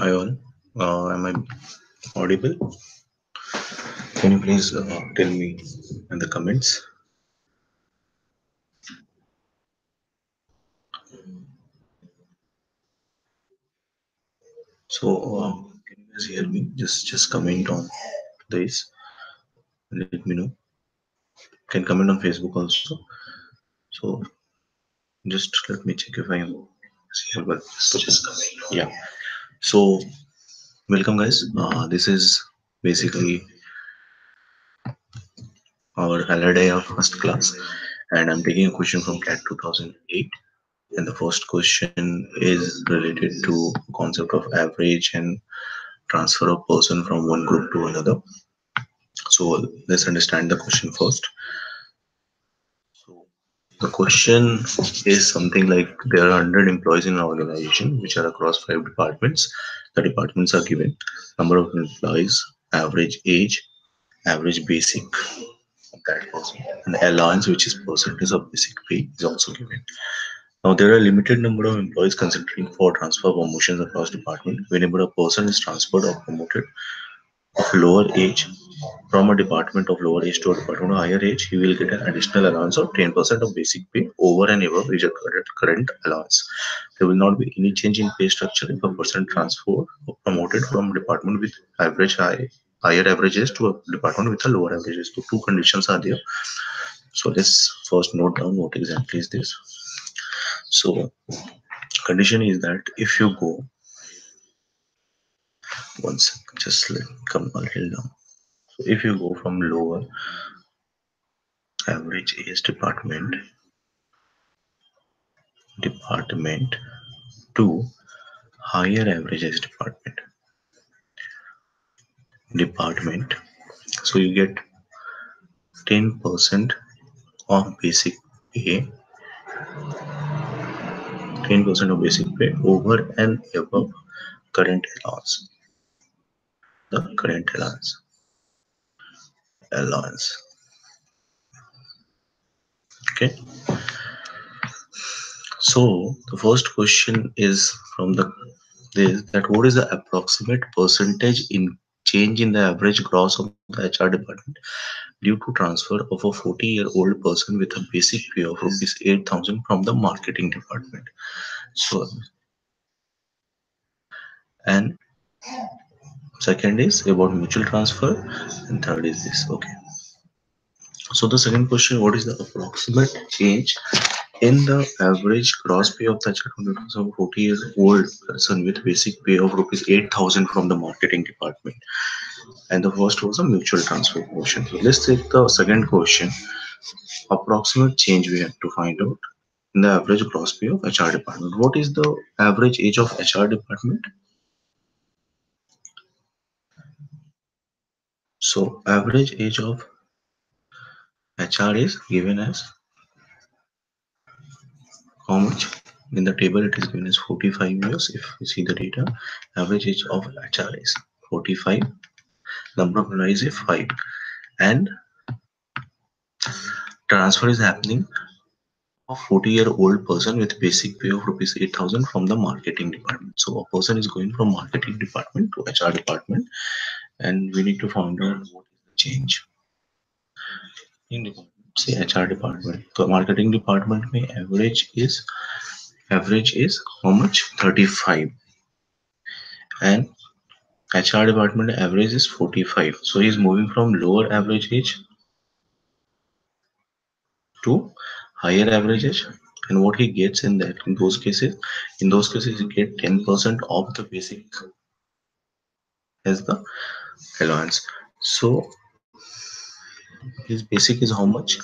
Hi all, am I audible? Can you please tell me in the comments? So, can you guys hear me? Just comment on this. Let me know. Can comment on Facebook also. So, just let me check if I am able to. Yeah. So, welcome guys. This is basically our LRDI of first class, and I'm taking a question from CAT 2008. And the first question is related to concept of average and transfer of person from one group to another. So let's understand the question first. So the question is something like there are 100 employees in an organization which are across 5 departments. The departments are given number of employees, average age, average basic of that person, and allowance, which is percentage of basic pay, is also given. Now there are limited number of employees considering for transfer promotions across department. Whenever a person is transferred or promoted of lower age from a department of lower age to a department of higher age, he will get an additional allowance of 10% of basic pay over and above his current allowance. There will not be any change in pay structure if a person transferred or promoted from a department with higher averages to a department with a lower averages. So two conditions are there. So let's first note down what exactly is this. So condition is that if you go once, just let me come a little down. So if you go from lower average age department to higher average age department, so you get 10% of basic pay, 10% of basic pay over and above current allowance, the current allowance. Okay. So the first question is from the this that what is the approximate percentage in change in the average gross of the HR department due to transfer of a 40-year-old person with a basic pay of rupees 8,000 from the marketing department. So, and second is about mutual transfer, and third is this. Okay. So the second question, what is the approximate change in the average gross pay of the HR 40-year-old person with basic pay of rupees 8,000 from the marketing department? And the first was a mutual transfer question. So let's take the second question. Approximate change we have to find out in the average gross pay of HR department. What is the average age of HR department? So average age of HR is given as how much? In the table it is given as 45 years. If you see the data, average age of HR is 45. Number of employees is 5. And transfer is happening a 40-year-old person with basic pay of rupees 8,000 from the marketing department. So a person is going from marketing department to HR department, and we need to find out what is the change in department. Say HR department. So marketing department may average is how much? 35, and HR department average is 45. So he's moving from lower average age to higher average age. And what he gets in those cases, he get 10% of the basic as the allowance. So his basic is how much?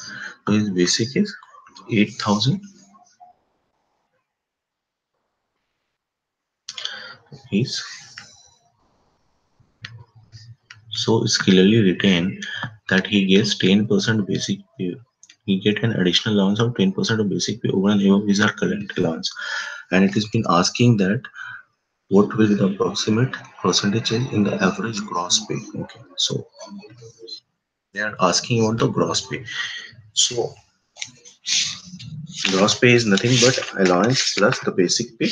So his basic is 8,000 is, so it's clearly written that he gets 10% basic pay. He get an additional allowance of 10% of basic pay over and above his current allowance. And it has been asking that what will be the approximate percentage in the average gross pay. Okay, so they are asking about the gross pay. So gross pay is nothing but allowance plus the basic pay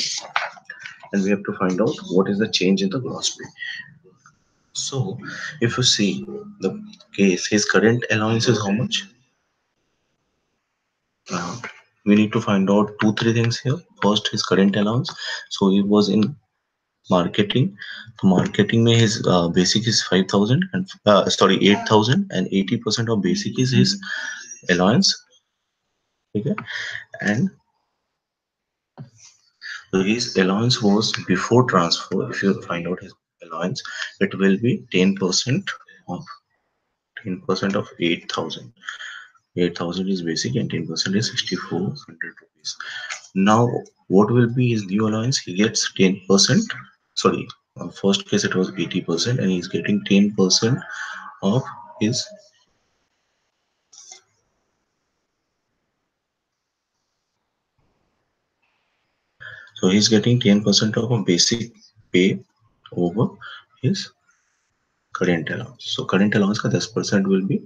and we have to find out what is the change in the gross pay. So if you see the case, his current allowance is how much? Uh, we need to find out two, three things here. First, his current allowance. So he was in marketing. So marketing में his basic is 5,000 and sorry 8,000 and 80% of basic is his allowance. Okay, and so his allowance was before transfer. If you find out his allowance, it will be 10% of 10% of 8,000. 8,000 is basic and 10% is 6,400 rupees. Now, what will be his new allowance? He gets 10%. Sorry, first case it was 80%, and he's getting 10% of his. So he's getting 10% of a basic pay over his current allowance. So current allowance का 10% will be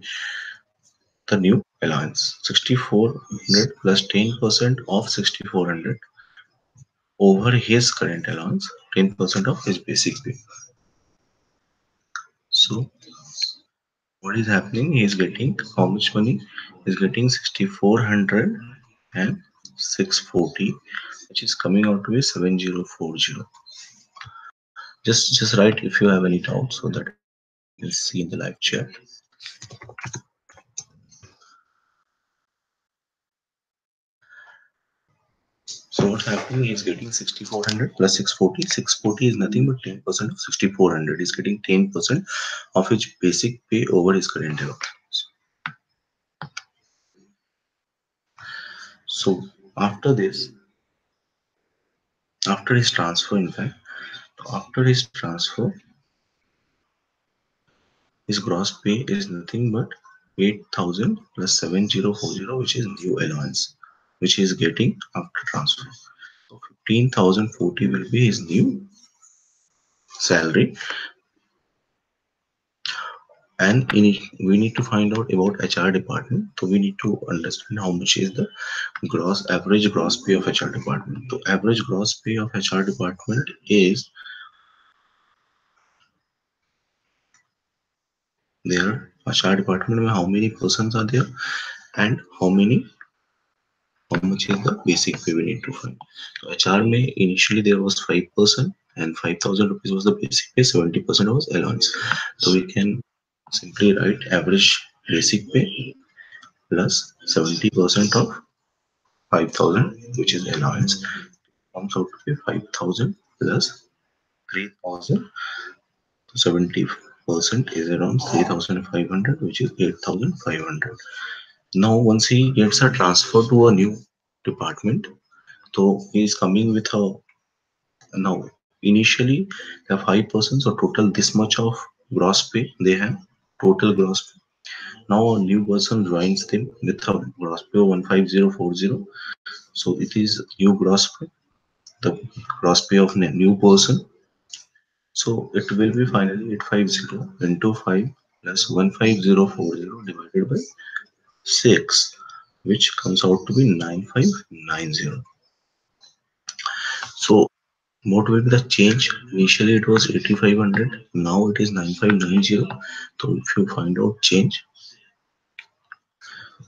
the new allowance. 6,400 plus 10% of 6,400 over his current allowance, 10% of his basic pay. So what is happening? He is getting how much money? He is getting 6,400 and 640, which is coming out to be 7,040. Just write if you have any doubts so that I can see in the live chat. So what's happening? He is getting 6,400 plus 640. 640 is nothing but 10% of 6,400. He's getting 10% of his basic pay over his current allowance. So after this, after his transfer, in fact, after his transfer, his gross pay is nothing but 8,000 plus 7,040, which is new allowance, which he is getting after transfer. So 15,040 will be his new salary. And we need to find out about HR department. So we need to understand how much is the average gross pay of HR department. So average gross pay of HR department is there. HR department में how many persons are there and how much is the basic pay we need to find. So HR में initially there was 5% and 5,000 rupees was the basic pay, 70% was allowance. So we can simply write average basic pay plus 70% of 5,000, which is allowance, comes out to be 5,000 plus 3,000. So 70% is around 3,500, which is 8,500. Now, once he gets a transfer to a new department, so he is coming with a now initially they have 5%, so total this much of gross pay they have, total gross pay. Now a new person joins them with a gross pay of 15040, so it is new gross pay, the gross pay of new person. So it will be finally 850 into 5 plus 15040 divided by 6, which comes out to be 9590. So what will be the change? Initially it was 8500, now it is 9590. So if you find out change,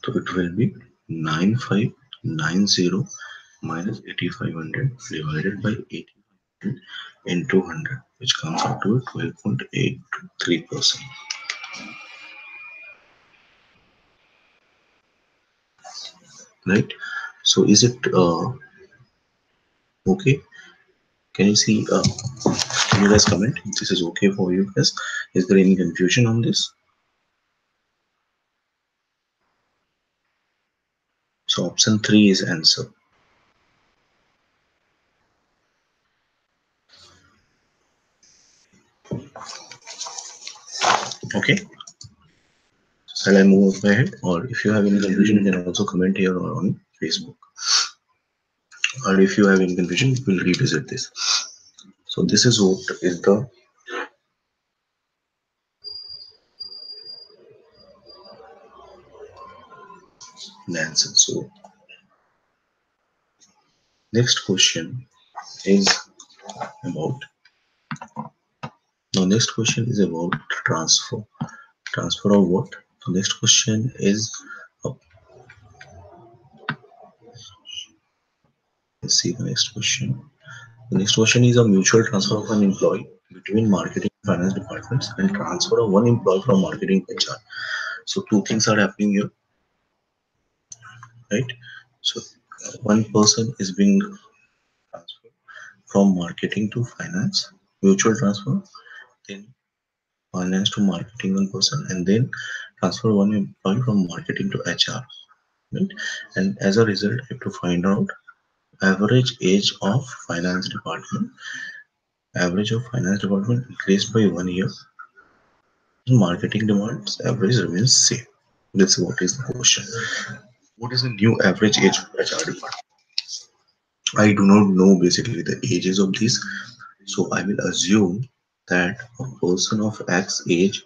so it will be 9590 minus 8500 divided by 8500 into 100, which comes out to 12.83%. Right? So is it okay? Can you see? Can you guys comment if this is okay for you guys? Is there any confusion on this? So option 3 is answer. Okay. Shall I move ahead? Or if you have any confusion, you can also comment here or on Facebook. Or if you have any confusion, we'll revisit this. So this is what is the answer. So next question is about. Now next question is about transfer. Transfer of what? The next question is, uh, let's see the next question. The next question is a mutual transfer of an employee between marketing and finance departments and transfer of one employee from marketing to HR. So two things are happening here, right? So one person is being transferred from marketing to finance, mutual transfer, then finance to marketing one person, and then transfer one employee from marketing to HR, right? And as a result, I have to find out average age of finance department. Average of finance department increased by 1 year. Marketing demands average remains same. That's what is the question. What is the new average age of HR department? I do not know basically the ages of these, so I will assume that a person of X age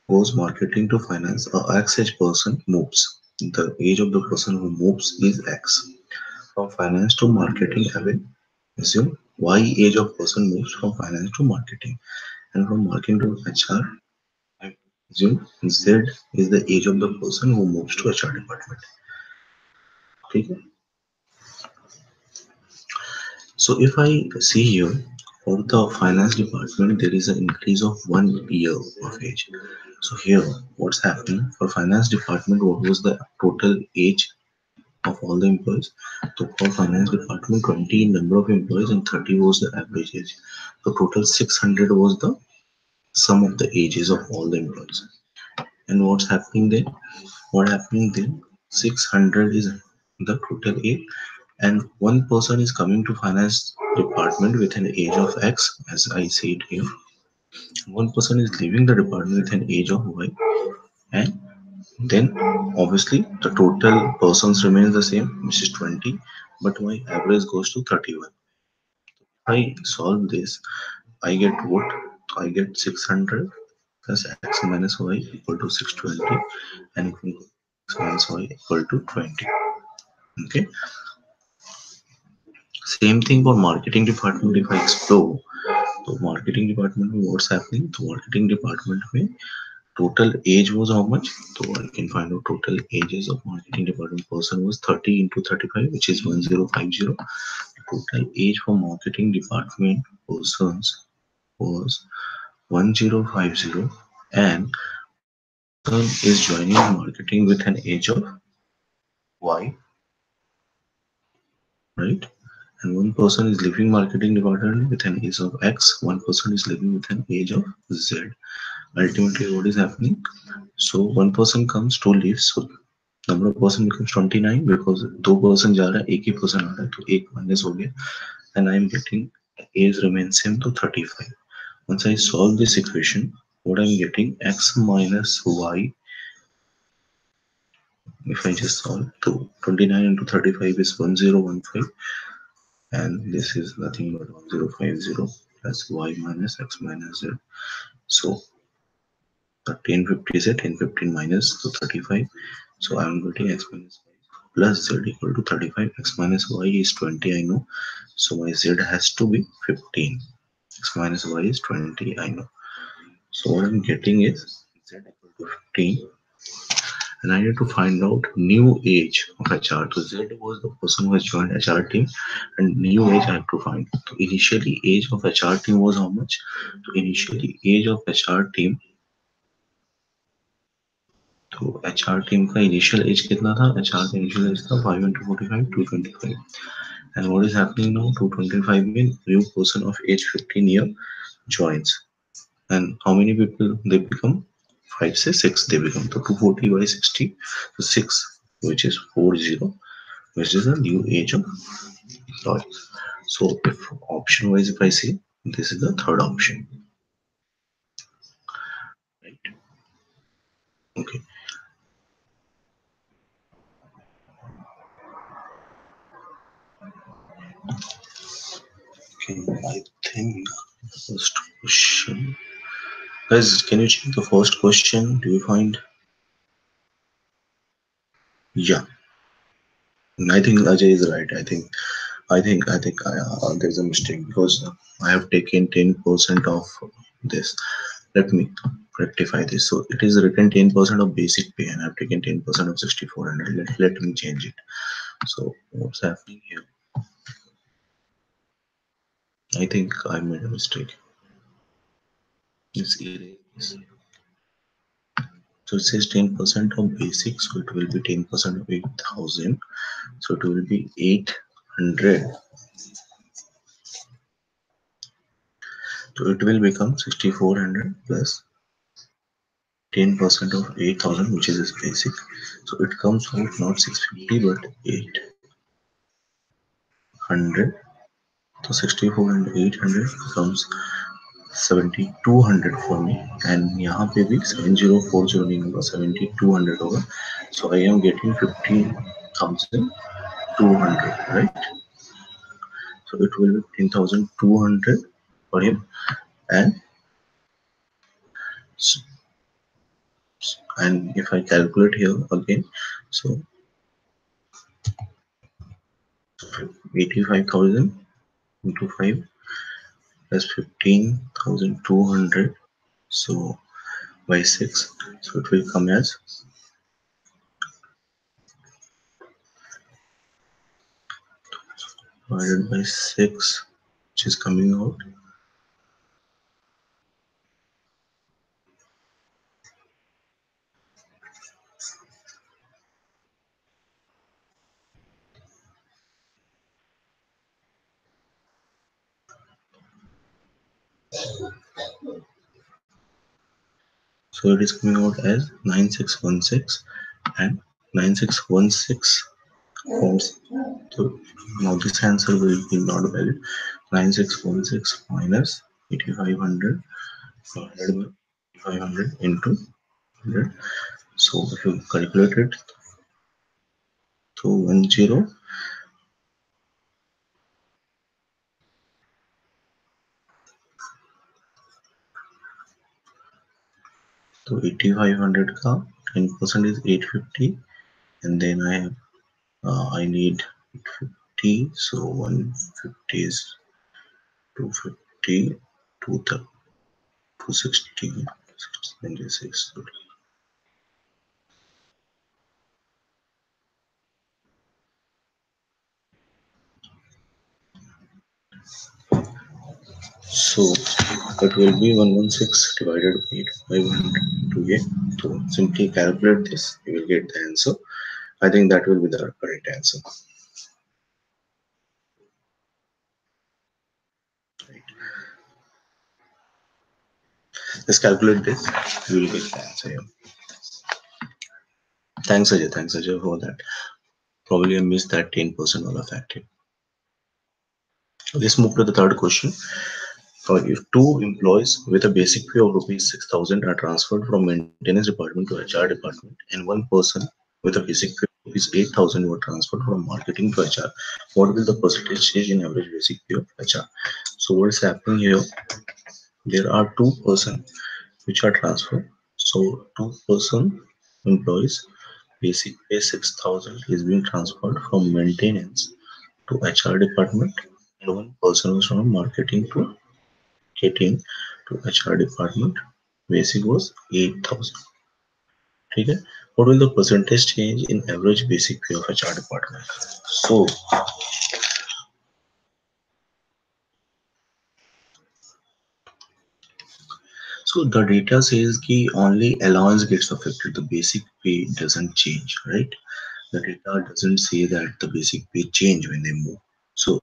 goes marketing to finance. A X age person moves. The age of the person who moves is X. From finance to marketing, I will assume Y age of person moves from finance to marketing, and from marketing to HR, I assume Z is the age of the person who moves to HR department. Okay. So if I see here for the finance department, there is an increase of 1 year of age. So here, what's happening for finance department? What was the total age of all the employees? So for finance department, 20 number of employees and 30 was the average age. So total 600 was the sum of the ages of all the employees. And what's happening then? What happening then? 600 is the total age, and one person is coming to finance department with an age of X, as I see it here. One person is leaving the department with an age of Y, and then obviously the total persons remains the same, which is 20, but my average goes to 31. I solve this, I get what? I get 600 plus X minus Y equal to 620, and X minus Y equal to 20. Okay. Same thing for marketing department. If I explore the marketing department, what's happening? The marketing department में total age was how much? So I can find out total ages of marketing department person was 30 into 35, which is 1050. Total age for marketing department persons was 1050, and one person is joining marketing with an age of Y, right? And one person is leaving marketing department with an age of X, one person is leaving with an age of Z. Ultimately, what is happening? So one person comes, two leaves, so number of person becomes 29 because दो person जा रहा है, एक ही person आ रहा है, तो एक minus हो गया, and I am getting age remains same to 35. Once I solve this equation, what I am getting X minus Y. If I just solve, to 29 into 35 is 1015, and this is nothing but 1050 plus Y minus X minus Z. So the 1050 is a 1015 minus to 35. So I am getting X minus Y plus Z equal to 35. X minus Y is 20, I know. So my Z has to be 15. X minus Y is 20, I know. So what I'm getting is Z equal to 15. And I need to find out new age of HR. So Z was the person who has joined HR team, and new age I have to find. So initially age of HR team was how much? So initially age of HR team, तो HR team का initial as कितना था? HR का initial as था 5 into 45, 225. And what is happening now? 225 में new person of age 15 year joins. And how many people they become? 5 से 6 they become. So 240 by 60, so 6, which is 40, which is the new age of employee. So if option wise, if I see, this is the third option, right? Okay. Okay, I think first question. Guys, can you check the first question? Do you find? Yeah, I think Ajay is right. I think I think there's a mistake because I have taken 10% of this. Let me rectify this. So it is written 10% of basic pay, and I've taken 10% of 6400. Let me change it. So what's happening here? I think I made a mistake. Let's erase this. So it says 10% of basic, so it will be 10% of 8000. So it will be 800. So it will become 6400 plus 10% of 8000, which is basic. So it comes out not 650 but 800. So 64 and 800 becomes 7200 for me, and यहाँ पे भी 7040 नहीं होगा, 7200 होगा. So I am getting 15,200, right? So it will be 15,200 for him, and if I calculate here again, so 85,000 into 5 plus 15,200, so by 6, so it will come as divided by 6, which is coming out. So it is coming out as 9616, and 9616 forms. So now this answer will be not valid. 9616 minus 8500 divided by 8500 into 100. So if you calculate it, so 10, so 8500 ka 10% is 850, and then I need 850, so 150 is 250, 260, 96. So it will be 116 divided by 500 to get. So simply calculate this, you will get the answer. I think that will be the correct answer. Right. Just calculate this, you will get the answer here. Thanks Ajay for that. Probably I missed that 10% all effective. Let's move to the third question. If two employees with a basic pay of rupees 6,000 are transferred from maintenance department to HR department, and one person with a basic pay of rupees 8,000 were transferred from marketing to HR, what will the percentage change in average basic pay of HR? So what is happening here? There are two persons which are transferred. So two-person employees basic pay 6,000 is being transferred from maintenance to HR department, and one person was from marketing to getting to HR department. Basic was 8,000. Okay. What will the percentage change in average basic pay of HR department? So the data says ki only allowance gets affected. The basic pay doesn't change, right? The data doesn't say that the basic pay change when they move. So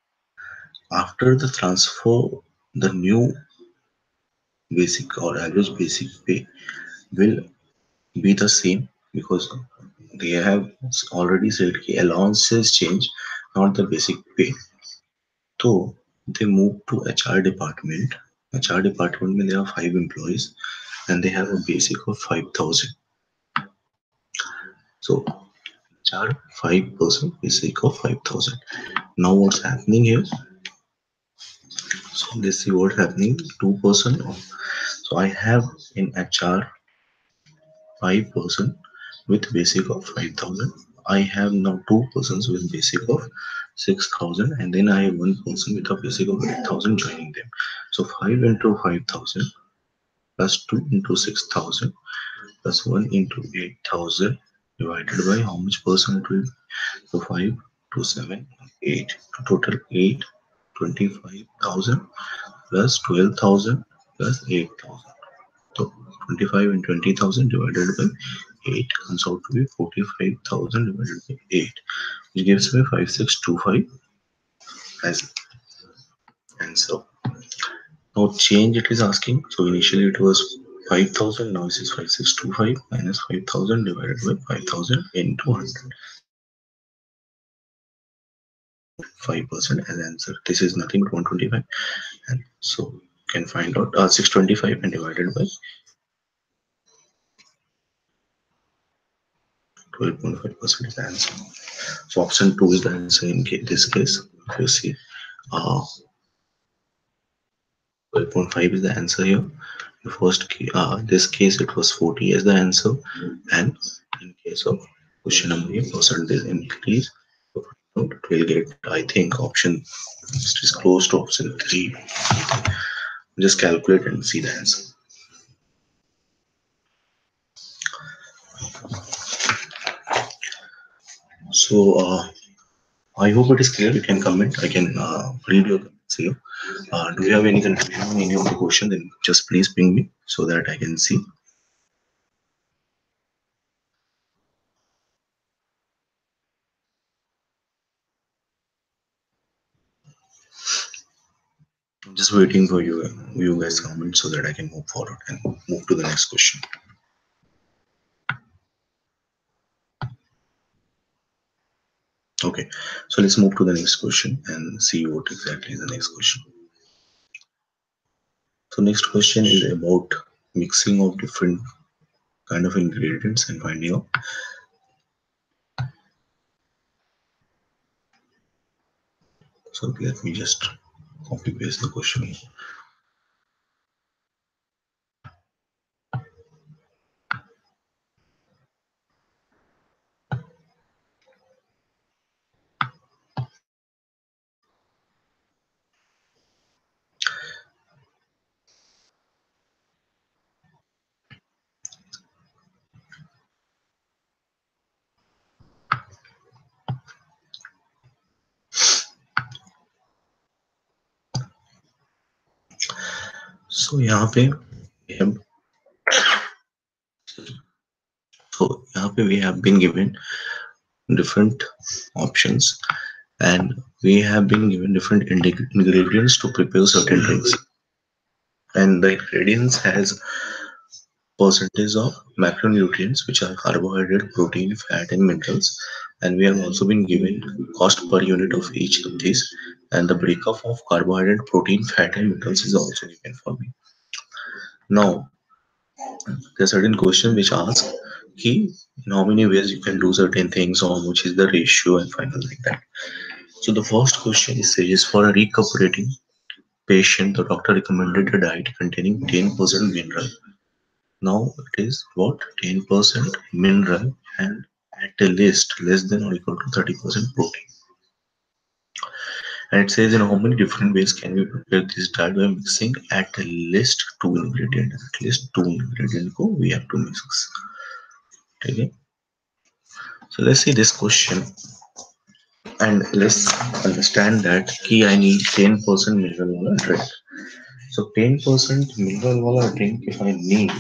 after the transfer, the new basic or average basic pay will be the same, because they have already said ki allowances change, not the basic pay. So they move to HR department. HR department mein there are 5 employees, and they have a basic of 5,000. So HR 5% basic of 5,000. Now what's happening here? So let's see what's happening. 2% of, so I have in HR 5% with basic of 5,000. I have now two persons with basic of 6,000, and then I have one person with a basic of 8,000 joining them. So 5 into 5,000 plus 2 into 6,000 plus 1 into 8,000 divided by how much percent it will be? So 5 to 7, 8. To total 8, 25,000 plus 12,000 plus 8,000. So 25 and 20,000 divided by 8 comes out to be 45,000 divided by 8, which gives me 5625 as answer. Now change it is asking. So initially it was 5,000, now it is 5625 minus 5,000 divided by 5,000 into 100. So it gives me 6.5% as answer. This is nothing but 125, and so you can find out 625 and divided by 12.5% is the answer. So option 2 is the answer in this case. If you see, uh, 12.5 is the answer here. In this case it was 40 as the answer, and in case of question number A, percentage increase. So it will get, I think, option it is close to option 3. Just calculate and see the answer. So I hope it is clear. You can comment. I can read your comments here. Do you have any confusion on any of the question? Then just please ping me so that I can see. I'm just waiting for you guys comment so that I can move forward and move to the next question. Okay, so let's move to the next question and see what exactly is the next question. So next question is about mixing of different kind of ingredients and finding out. So let me just copy paste the question. So यहाँ पे we have we have been given different options, and we have been given different ingredients to prepare certain drinks, and the ingredients has percentage of macronutrients, which are carbohydrate, protein, fat, and minerals. And we have also been given cost per unit of each of these, and the breakup of carbohydrate, protein, fat, and minerals is also given for me. Now, there are certain questions which ask key in how many ways you can do certain things, or which is the ratio, and final like that. So the first question is says for a recuperating patient, the doctor recommended a diet containing 10% mineral. Now it is what 10% mineral and at a least less than or equal to 30% protein. And it says in how many different ways can we prepare this diet by mixing at least two ingredients. At least two ingredients we have to mix. Okay. So let's see this question and let's understand that key I need 10% mineral wala drink. So 10% mineral wala drink if I need,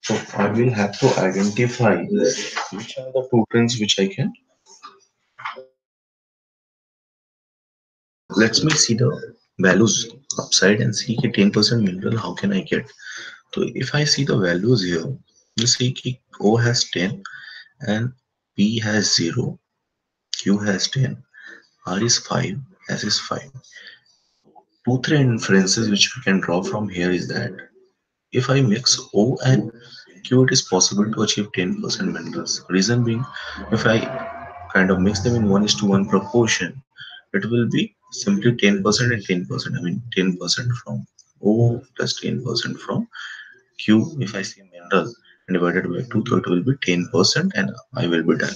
so I will have to identify which are the two drinks which I can. Let me see the values upside and see 10% mineral how can I get. So if I see the values here, you see ki O has 10 and P has 0, Q has 10, R is 5, S is 5. Two, three inferences which we can draw from here is that if I mix O and Q, it is possible to achieve 10% minerals. Reason being, if I kind of mix them in 1:1 proportion, it will be simply 10% and 10%. I mean 10% from O plus 10% from Q. If I see mineral and divided by 2, so it will be 10% and I will be done.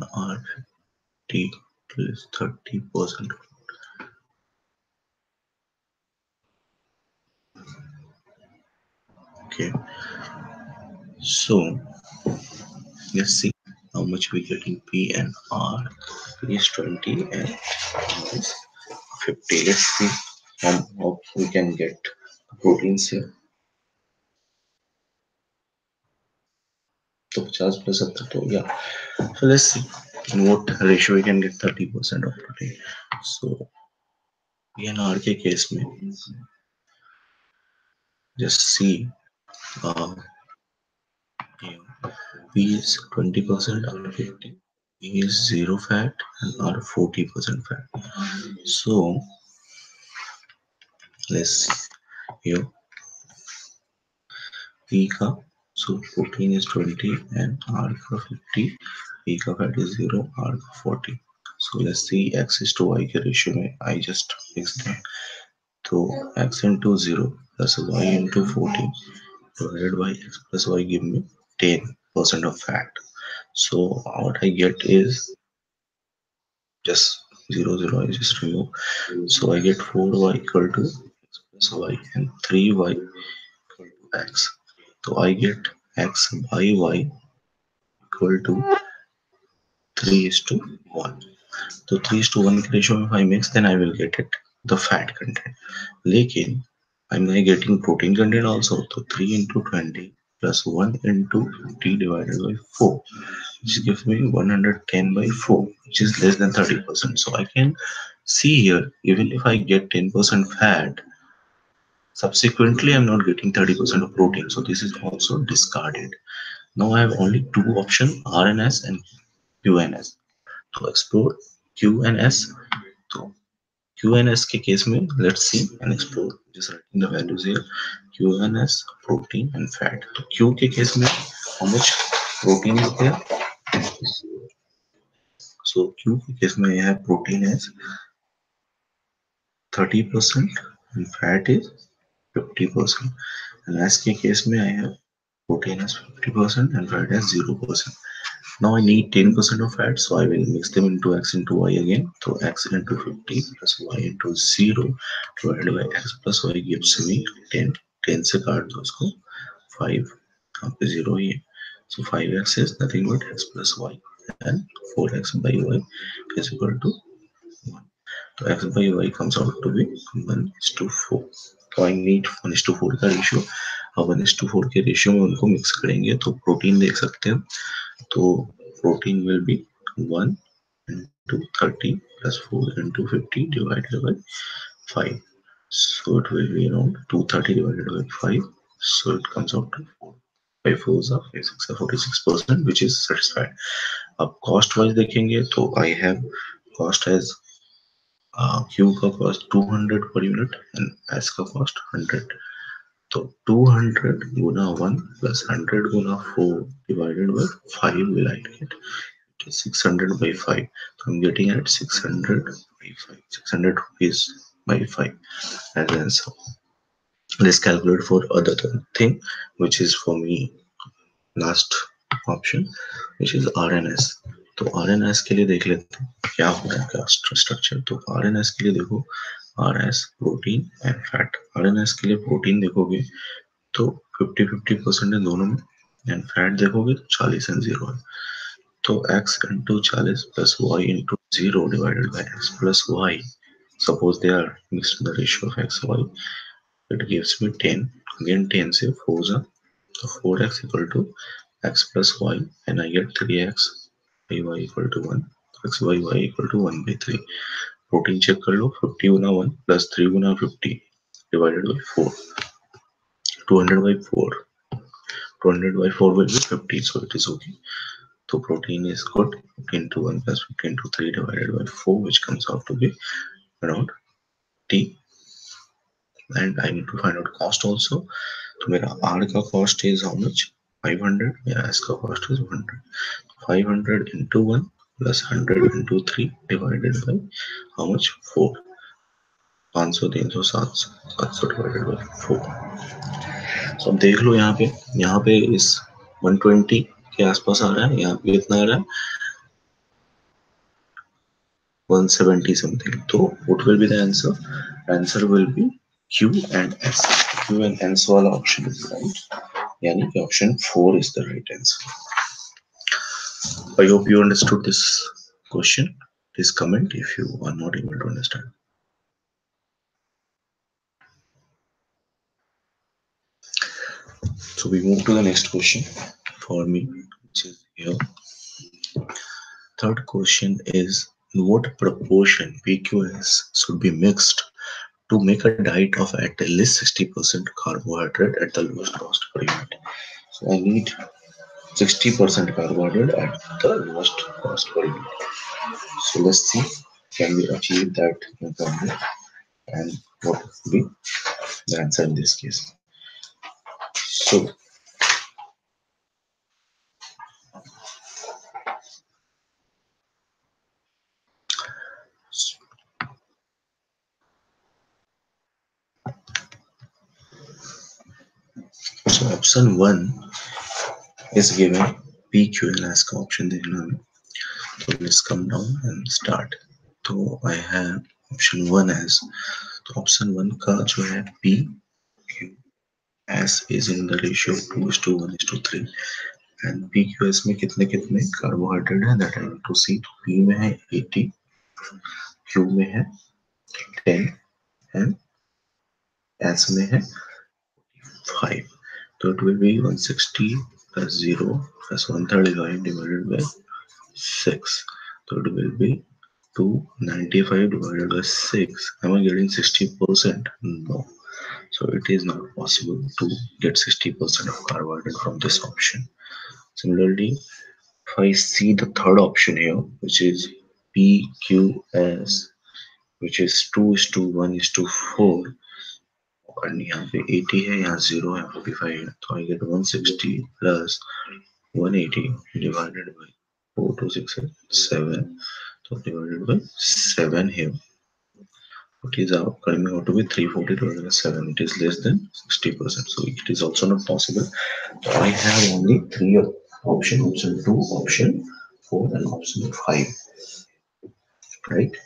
30% R 50 plus 30%. Okay, so let's see how much we get in P and R. P is 20 and R is 50. Let's see how we can get proteins here. So 50 plus 70, so yeah. So let's see in what ratio we can get 30% of protein. So P and R के case में just see uh, P is 20%, R 50. P is 0 fat and R 40% fat. So let's here P का so protein is 20 and R का 50. P का fat is 0, R का 40. So let's see X is to Y के ratio में I just fix them. So X into 0 plus Y into 40 divided by X plus Y give me 10% of fat. So what I get is just 0 0 I just remove. So I get 4y equal to X plus Y and 3y equal to X. So I get X by Y equal to 3 is to 1. So 3 is to 1 ratio if I mix, then I will get it the fat content. Lekin I'm getting protein content also. So 3 into 20 plus 1 into 50 divided by 4, which gives me 110 by 4, which is less than 30%. So I can see here, even if I get 10% fat, subsequently I'm not getting 30% of protein. So this is also discarded. Now I have only two options, RNS and QNS. To explore QNS, तो QNS के case में let's see and explore, just writing the values here, QNS protein and fat. तो Q के case में how much protein is there? So Q के case में I have protein as 30% and fat is 50%. And S के case में I have protein as 50% and fat as 0%. Now I need 10% of fat, so I will mix them into X into Y again. So X into 50 plus Y into 0 divided by X plus Y gives me 10. 10 से काट दो उसको 5, यहाँ पे 0 ही है. So 5x is nothing but X plus Y and 4x by Y is equal to 1. So X by Y comes out to be 1:4. So I need 1:4 का ratio. अब 1:4 के रेशियो में उनको मिक्स करेंगे तो प्रोटीन देख सकते हैं. तो protein will be 1 into 30 plus 4 into 50 divided by 5. So it will be around 230 divided by 5. So it comes out to 4. 5 4s are 5 6 are 46%, which is satisfied. अब cost wise देखेंगे तो I have cost as Q का cost 200 per unit and S का cost 100. तो 200 गुना 1 plus 100 Guna 4 divided by 5 will I get 600 by 5. So I'm getting at 600 by 5. 600 rupees by 5 as an answer. Let's calculate for other thing, which is for me last option, which is RNS. तो RNS के लिए देख लेते हैं क्या हो रहा है क्या स्ट्रक्चर. तो RNS के लिए देखो RS protein and fat. RNS के लिए प्रोटीन देखोगे तो 50-50% है दोनों में एंड फैट देखोगे तो 40 एंड 0 है. तो x into 40 plus y into 0 divided by x plus y. Suppose they are mixed in the ratio of x y. It gives me 10. Again 10 से 4 जा. So 4x equal to x plus y and I get 3x by y equal to 1. x by y equal to 1 by 3. Protein check कर लो. 50 गुना 1 plus 3 Guna 50 divided by 4. 200 by 4. 200 by 4 will be 50, so it is okay. So protein is good. 50 into 1 plus 50 into 3 divided by 4, which comes out to be around T. And I need to find out cost also. So मेरा R का cost is how much? 500. Yeah, S का cost is 100. 500 into 1 plus 100 into 3 divided by how much? 4. 500 300 700 700 divided by 4. So अब देख लो यहाँ पे इस 120 के आसपास आ रहा है. यहाँ पे कितना आ रहा है 170 something. So what will be the answer? Answer will be Q and S. Q and S वाला option is right. यानी कि option 4 is the right answer. I hope you understood this question. Please comment if you are not able to understand. So we move to the next question for me, which is here. Third question is, in what proportion PQS should be mixed to make a diet of at least 60% carbohydrate at the lowest cost per unit? So I need 60% carbohydrate at the lowest cost per unit. So let's see, can we achieve that and what will be the answer in this case. So option 1 is given PQ as option देना. So let's come down and start. तो I have option 1 as, तो option 1 का जो है PQS is in the ratio 2:1:3 and PQS में कितने कितने carbohydrate है that I need to see. P में है 80, Q में है 10 and S में है 5. So it will be 160 plus 0 plus 135 divided by 6. So it will be 295 divided by 6. Am I getting 60%? No. So it is not possible to get 60% of carbohydrate from this option. Similarly, if I see the third option here, which is PQS, which is 2:1:4, and यहाँ पे 80 है, यहाँ 0 है, 45 है, तो I get 160 plus 180 divided by 4 to 6 है 7, so divided by 7 here. It is coming out to be 340 divided by 7. It is less than 60%. So it is also not possible. So I have only 3 options: option 2, option 4, and option 5. Right?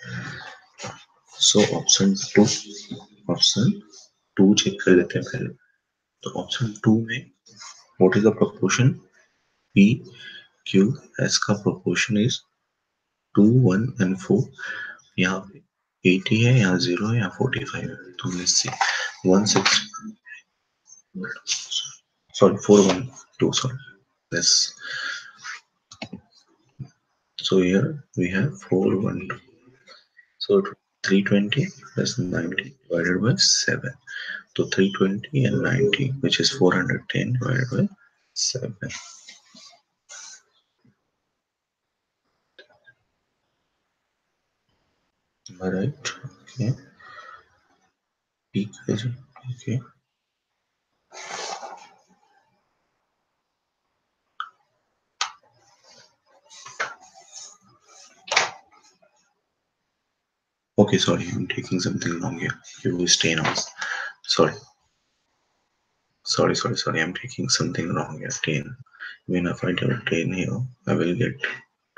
So option 2 check कर लेते हैं पहले. तो option 2 में what is the proportion? P Q S का proportion is 2, 1 and 4. यहाँ पे 80 है, यहाँ 0 है, यहाँ 45 है. तो let's see, 160, sorry, 412, sorry. Yes. So here we have 412. So 320 plus 90 divided by 7. So 320 and 90, which is 410 divided by 7. Am I right? Okay. Okay. Okay, sorry, I'm taking something wrong here. You will stay now. Sorry. I'm taking something wrong here. 10. When if I do 10 here, I will get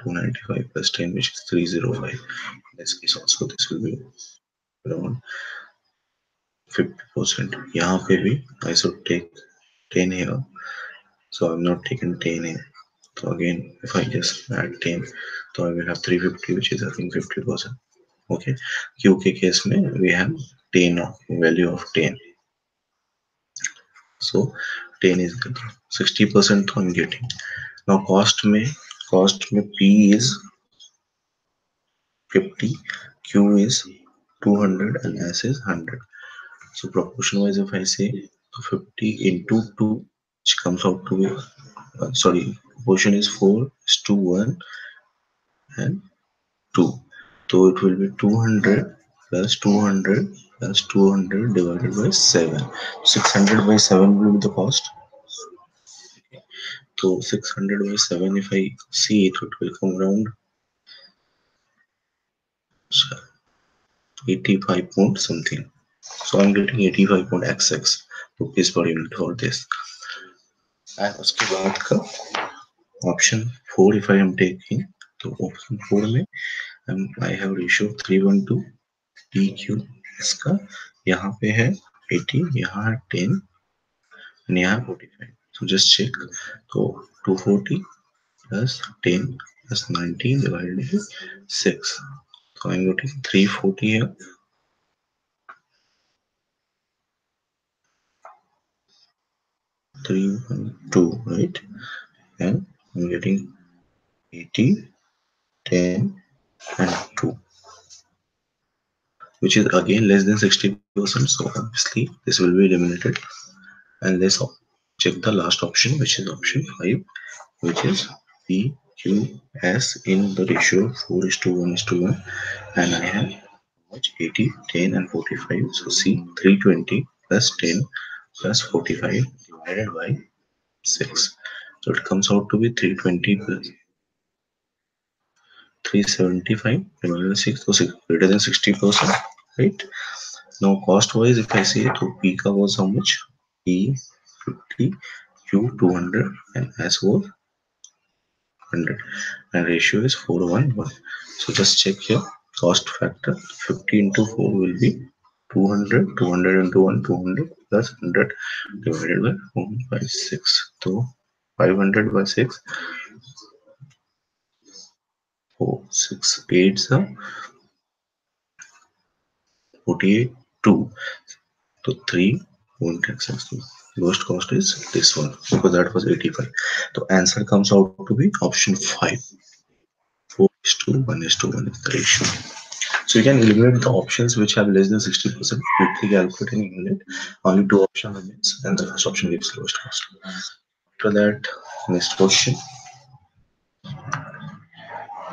295 plus 10, which is 305. In this case also, this will be around 50%. यहाँ पे भी I should take 10 here. So I'm not taking 10 here. So again, if I just add 10, so I will have 350, which is I think 50%. Okay. Q के case में we have 10 of value of 10. So 10 is 60% I'm getting. Now cost में P is 50, Q is 200 and S is 100. So proportion wise, if I say 50 into 2, which comes out to be, proportion is 4:1 and 2. So it will be 200 plus 200 plus 200 divided by 7. 600 by 7 will be the cost. So 600 by 7, if I see it, it will come around 85 point something. So I'm getting 85.xx rupees per unit for this. And उसके बाद का option 4 if I am taking, तो option 4 में I have ratio 3:1 PQ इसका यहाँ पे है 80, यहाँ है 10 and यहाँ है 45. So just check. तो 240 plus 10 plus 19 divided by 6. So I'm getting 340 here. 312, right? And I'm getting 80, 10 and 2, which is again less than 60%. So obviously this will be eliminated. And let's check the last option, which is option 5, which is PQS in the ratio 4:1:1. And I have much 80, 10 and 45. So see, 320 plus 10 plus 45 divided by 6. So it comes out to be 320 plus 375 divided by 6, so greater than 60%, right? Now cost wise, if I say, so P ka was how much? P 50, Q 200 and S was 100, and ratio is 4:1:1. So just check here, cost factor 50 into 4 will be 200, 200 into 1, 200 plus 100 divided by 1 by 6. So 500 by 6, 4, 6, 8, 48, 2. So 3 won't access. Lowest cost is this one because that was 85. So answer comes out to be option 5. 4:1:1 is the ratio. So you can eliminate the options which have less than 60%. Quickly calculate and eliminate. Only two options remains, and the first option gives lowest cost. After that, next question.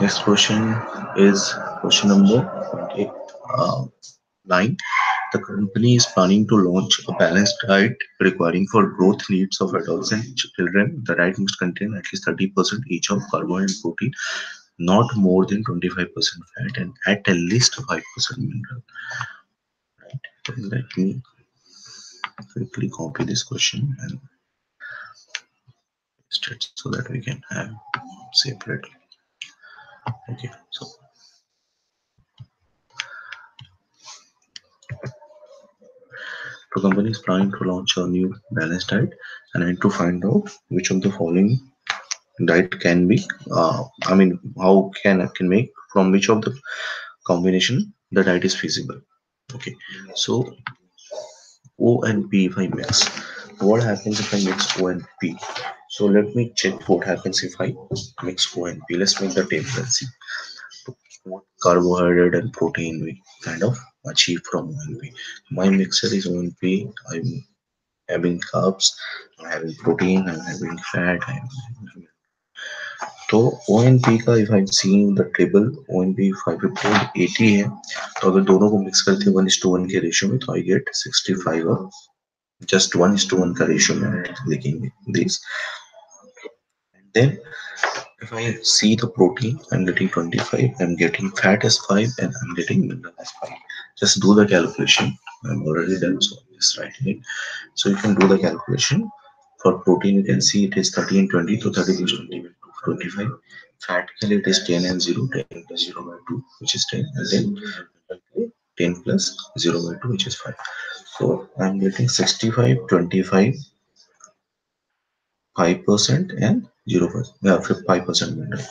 Next question is question number 9. The company is planning to launch a balanced diet requiring for growth needs of adults and children. The diet must contain at least 30% each of carbohydrate and protein, not more than 25% fat, and at least 5% mineral. Right. Let me quickly copy this question and paste it so that we can have separately. Okay. So the company is planning to launch a new balanced diet, and I need to find out which of the following diet can be I mean how can make from which of the combination the diet is feasible. Okay, so O and P, if I mix, what happens if I mix O and P? So let me check what happens if I mix O and P. Let's make the table and see what carbohydrate and protein we kind of achieve from O and P. My mixture is O and P. I'm having carbs, I'm having protein, I'm having fat, I'm having. तो O N P का if I seen the table O N P 550 और 80 है, तो अगर दोनों को mix करते हैं 1:1 के रेशियो में, तो आई गेट 65 और जस्ट 1:1 का रेशियो में लिखेंगे this. Then if I see the protein, I'm getting 25, I'm getting fat as 5, and I'm getting mineral as 5. Just do the calculation. I'm already done, so I'm just writing it. So you can do the calculation. For protein, you can see it is 30 and 20, so 30 plus 20 will be 25. Fat ke liye it is 10 and 0, 10 plus 0 by 2, which is 10, and then 10 plus 0 by 2, which is 5. So I'm getting 65, 25, 5% and 0%, 5% mineral.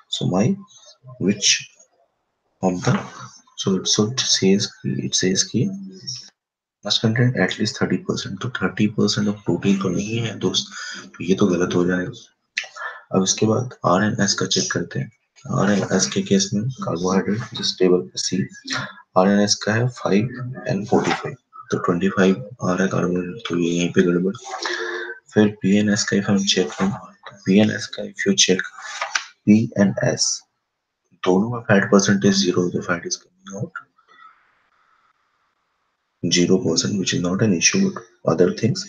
So my which of the, so it says कि must contain at least 30%. तो 30% of protein तो नहीं है दोस्त, तो ये तो गलत हो जाएगा. अब इसके बाद आर एन एस का चेक करते हैं. आर एन एस के केस में कार्बोहाइड्रेट जिस टेबल पे सी, आर एन एस का है 5 एंड 45, तो 25 आ रहा है कार्बोहाइड्रेट, तो ये यहीं पे गड़बड़. फिर पी एन एस का इफ हम चेक करें, पी एन एस का if you check P N S, दोनों में फैट परसेंटेज 0, तो fat is coming out 0%, which is not an issue with other things.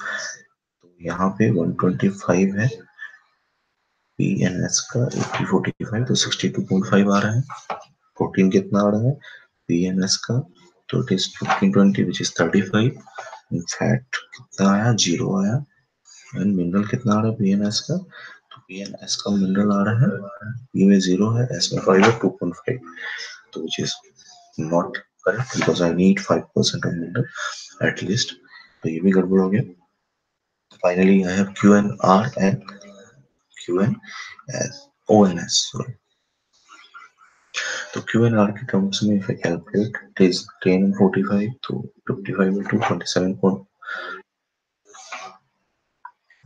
तो यहाँ पे 125 है पी एन एस का, 8045 तो 62.5 आ रहा है. प्रोटीन कितना आ रहा है पी एन एस का, तो it is 1520 which is 35. Fat कितना आया 0 आया. एंड मिनरल कितना आ रहा है पी एन एस का, तो पी एन एस का मिनरल आ रहा है, पी में 0 है, एस में 5 है 2.5. so which is not correct because I need 5% of mineral at least. तो ये भी गड़बड़ हो गया. Finally, I have QNR and ONS. Sorry. So QNR के terms में if I calculate, it is 10 and 45 to 55 into 27.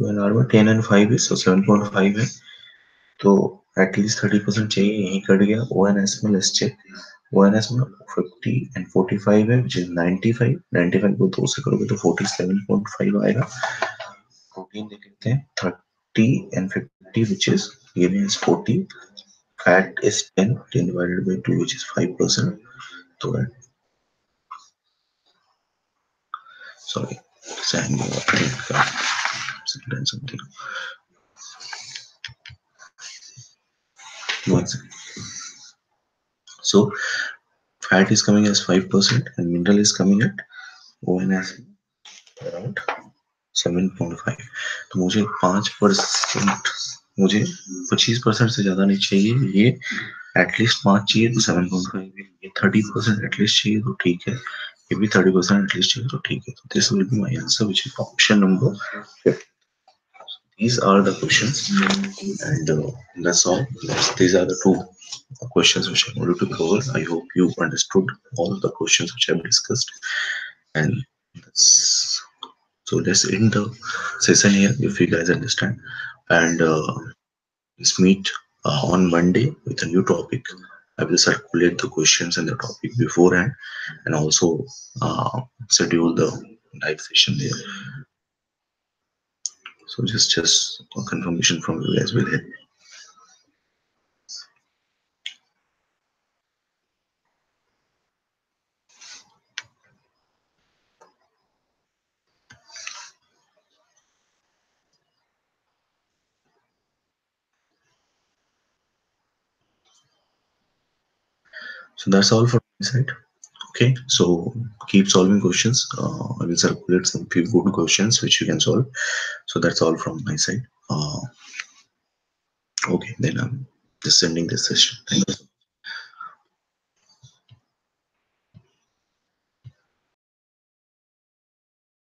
QNR में 10 and 5 है, so 7.5 है. तो एटलीस्ट 30% चाहिए, यही कट गया. ONS में लेट्स चेक. ONS में 50 and 45 है, which is 95. 95 को 2 से करोगे तो 47.5 आएगा. प्रोटीन देख लेते हैं. 30 and 50, which is giving us 40. Fat is 10. 10 divided by 2, which is 5%. So sorry, saying something. One second. So fat is coming as 5% and mineral is coming at ONS around 7.5. तो मुझे 5%, मुझे 25% से ज़्यादा नहीं चाहिए. ये एटलीस्ट 5 चाहिए तो 7.5. ये 30% एटलीस्ट चाहिए तो ठीक है. ये भी 30% एटलीस्ट चाहिए तो ठीक है. तो this will be my answer, which is option number 5. These are the questions, and that's all. These are the two questions which I wanted to cover. I hope you understood all the questions which I've discussed, and that's, so let's end the session here if you guys understand, and let's meet on Monday with a new topic. I will circulate the questions and the topic beforehand, and also schedule the live session there. So just a confirmation from you guys will help. So that's all from my side. Okay, so keep solving questions. I will circulate some few good questions which you can solve. So that's all from my side. Okay, then I'm just sending this session. Thank you.